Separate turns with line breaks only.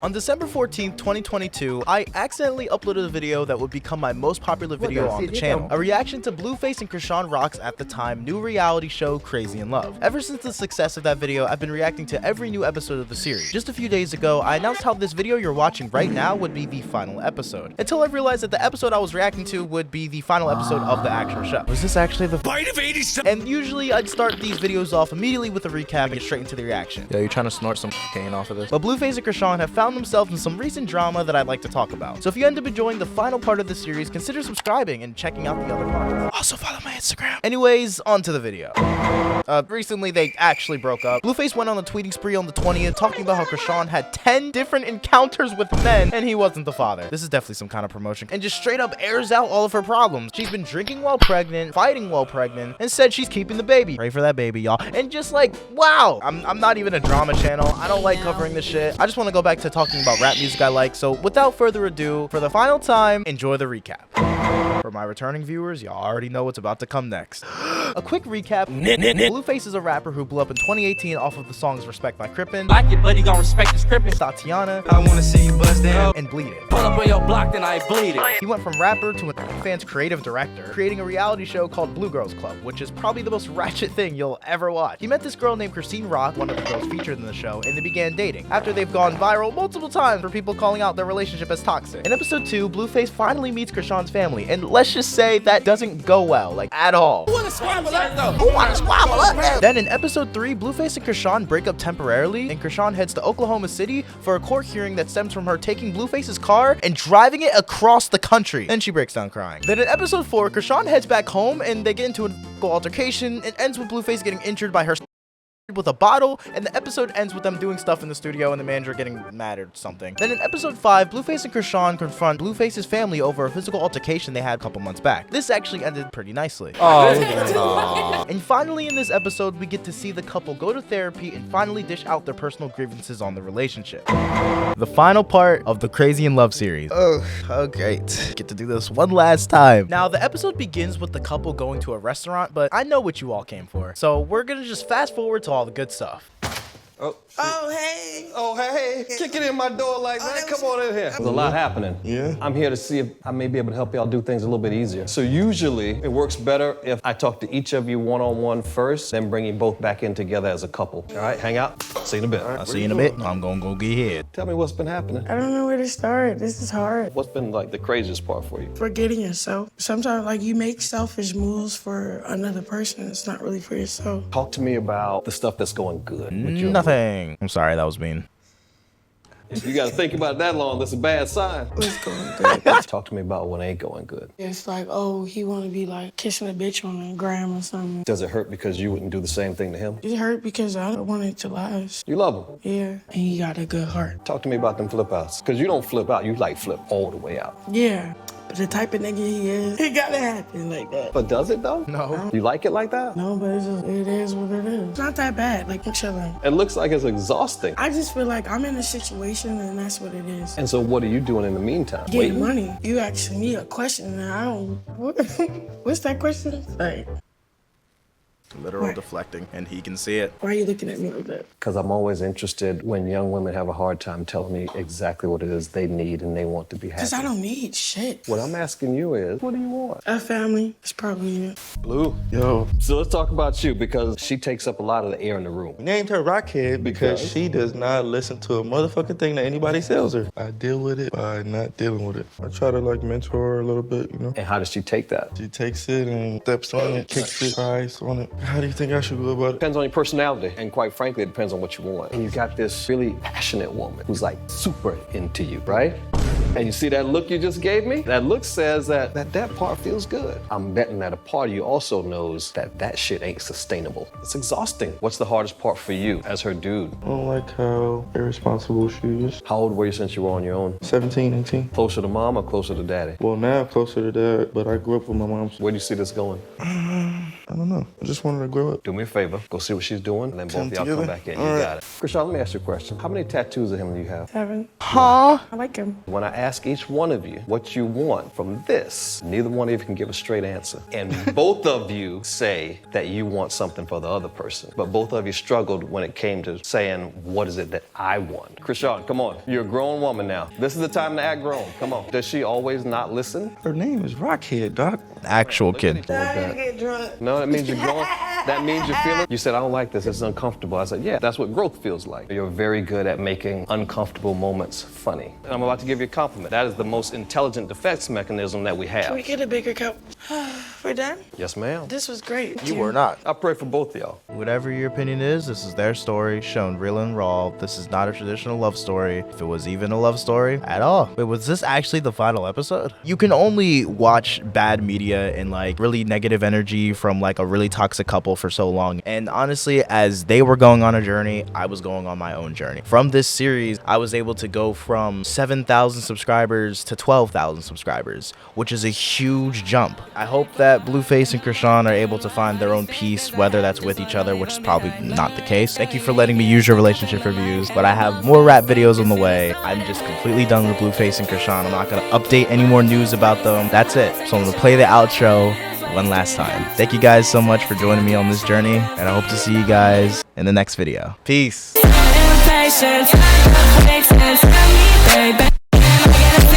On December 14th, 2022, I accidentally uploaded a video that would become my most popular video on the channel. A reaction to Blueface and Chrisean Rock's, at the time, new reality show, Crazy In Love. Ever since the success of that video, I've been reacting to every new episode of the series. Just a few days ago, I announced how this video you're watching right now would be the final episode, until I realized that the episode I was reacting to would be the final episode of the actual show. Was this actually the bite of 87? And usually I'd start these videos off immediately with a recap and get straight into the reaction. Yo, you trying to snort some cocaine off of this? But Blueface and Chrisean have found themselves in some recent drama that I'd like to talk about. So if you end up enjoying the final part of the series, consider subscribing and checking out the other parts. Also follow my Instagram. Anyways, on to the video. Recently they actually broke up. Blueface went on a tweeting spree on the 20th talking about how Chrisean had 10 different encounters with men and he wasn't the father. This is definitely some kind of promotion. And just straight up airs out all of her problems. She's been drinking while pregnant, fighting while pregnant, and said she's keeping the baby. Pray for that baby, y'all. And just like, wow. I'm not even a drama channel. I don't like covering this shit. I just want to go back to talking about rap music I like. So without further ado, for the final time, enjoy the recap. For my returning viewers, y'all already know what's about to come next. A quick recap. Blueface is a rapper who blew up in 2018 off of the songs Respect by Chrisean,
Like it, but he gon' respect his Chrisean.
Tatiana,
I wanna see you bust down
and Bleed It.
Pull up on your block, then I bleed it.
He went from rapper to a fan's creative director, creating a reality show called Blue Girls Club, which is probably the most ratchet thing you'll ever watch. He met this girl named Chrisean Rock, one of the girls featured in the show, and they began dating, after they've gone viral multiple times for people calling out their relationship as toxic. In episode 2, Blueface finally meets Chrisean's family, and let's just say that doesn't go well, like, at all.
Who wanna squabble up though?
Who wanna squabble up? Then in episode 3, Blueface and Chrisean break up temporarily, and Chrisean heads to Oklahoma City for a court hearing that stems from her taking Blueface's car and driving it across the country. Then she breaks down crying. Then in episode 4, Chrisean heads back home and they get into an altercation. It ends with Blueface getting injured by her with a bottle, and the episode ends with them doing stuff in the studio and the manager getting mad or something. Then in episode 5, Blueface and Chrisean confront Blueface's family over a physical altercation they had a couple months back. This actually ended pretty nicely. And finally in this episode, we get to see the couple go to therapy and finally dish out their personal grievances on the relationship. The final part of the Crazy In Love series. Oh, great. Get to do this one last time. Now, the episode begins with the couple going to a restaurant, but I know what you all came for. So we're gonna just fast forward to all the good stuff.
Oh, hey. Oh, hey. Kick it in my door like that. Come on in here.
There's a lot happening.
Yeah.
I'm here to see if I may be able to help y'all do things a little bit easier. So usually it works better if I talk to each of you one-on-one first, then bring you both back in together as a couple. All right, hang out. See you in a bit.
I'll see you in a bit. I'm gonna go get head.
Tell me what's been happening.
I don't know where to start. This is hard.
What's been like the craziest part for you?
Forgetting yourself. Sometimes like you make selfish moves for another person. It's not really for yourself.
Talk to me about the stuff that's going good. with you.
Nothing. I'm sorry, that was mean.
If you gotta think about it that long, that's a bad sign.
It's going good.
Talk to me about when it ain't going good.
It's like, oh, he want to be like kissing a bitch on the gram or something.
Does it hurt because you wouldn't do the same thing to him?
It hurt because I don't want it to last.
You love him.
Yeah, and he got a good heart.
Talk to me about them flip outs. Because you don't flip out, you like flip all the way out.
Yeah, but the type of nigga he is, it gotta happen like that.
But does it though?
No.
You like it like that?
No, but it is what it is. It's not that bad. Like, I'm chilling.
It looks like it's exhausting.
I just feel like I'm in a situation and that's what it is.
And so what are you doing in the meantime?
Getting money. You asking me a question and I don't. What's that question? Like,
Literal
What?
deflecting, and he can see it.
why are you looking at me like that?
Because I'm always interested when young women have a hard time telling me exactly what it is they need and they want to be happy.
Because I don't need shit.
What I'm asking you is, what do you want?
A family is probably it.
Blue.
Yo.
So let's talk about you because she takes up a lot of the air in the room.
We named her Rockhead because she does not listen to a motherfucking thing that anybody tells her. I deal with it by not dealing with it. I try to like mentor her a little bit, you know?
And how does she take that?
She takes it and steps on it, kicks it, cries on it. How do you think I should go about it?
Depends on your personality, and quite frankly, it depends on what you want. And you got this really passionate woman who's like super into you, right? And you see that look you just gave me? That look says that part feels good. I'm betting that a part of you also knows that shit ain't sustainable. It's exhausting. What's the hardest part for you as her dude?
I don't like how irresponsible she is.
How old were you since you were on your own?
17, 18.
Closer to mom or closer to daddy?
Well, now closer to dad, but I grew up with my mom.
Where do you see this going?
I don't know. I just wanted to grow up.
Do me a favor, go see what she's doing, and then both
Come
of y'all
together?
come back in.
All
You
right.
got it. Chrisean, let me ask you a question. How many tattoos of him do you have?
7.
Huh?
I like him.
When I ask each one of you what you want from this, neither one of you can give a straight answer. And both of you say that you want something for the other person. But both of you struggled when it came to saying, what is it that I want? Chrisean, come on. You're a grown woman now. This is the time to act grown. Come on. Does she always not listen?
Her name is Rockhead, Doc.
Actual kid.
Get drunk.
No, that means you're growing. That means you're feeling. You said, I don't like this. It's uncomfortable. I said, yeah, that's what growth feels like. You're very good at making uncomfortable moments funny. And I'm about to give you a compliment. That is the most intelligent defense mechanism that we have.
Can we get a bigger cup? We're done?
Yes, ma'am.
This was great.
You were not.
I pray for both of y'all.
Whatever your opinion is, this is their story, shown real and raw. This is not a traditional love story, if it was even a love story at all. Wait, was this actually the final episode? You can only watch bad media and like really negative energy from like a really toxic couple for so long. And honestly, as they were going on a journey, I was going on my own journey. From this series, I was able to go from 7,000 subscribers to 12,000 subscribers, which is a huge jump. I hope that Blueface and Chrisean are able to find their own peace, whether that's with each other, which is probably not the case. Thank you for letting me use your relationship reviews, but I have more rap videos on the way. I'm just completely done with Blueface and Chrisean. I'm not gonna update any more news about them. That's it. So I'm gonna play the outro one last time. Thank you guys so much for joining me on this journey, and I hope to see you guys in the next video. Peace.
Impatience, makes sense to me, baby.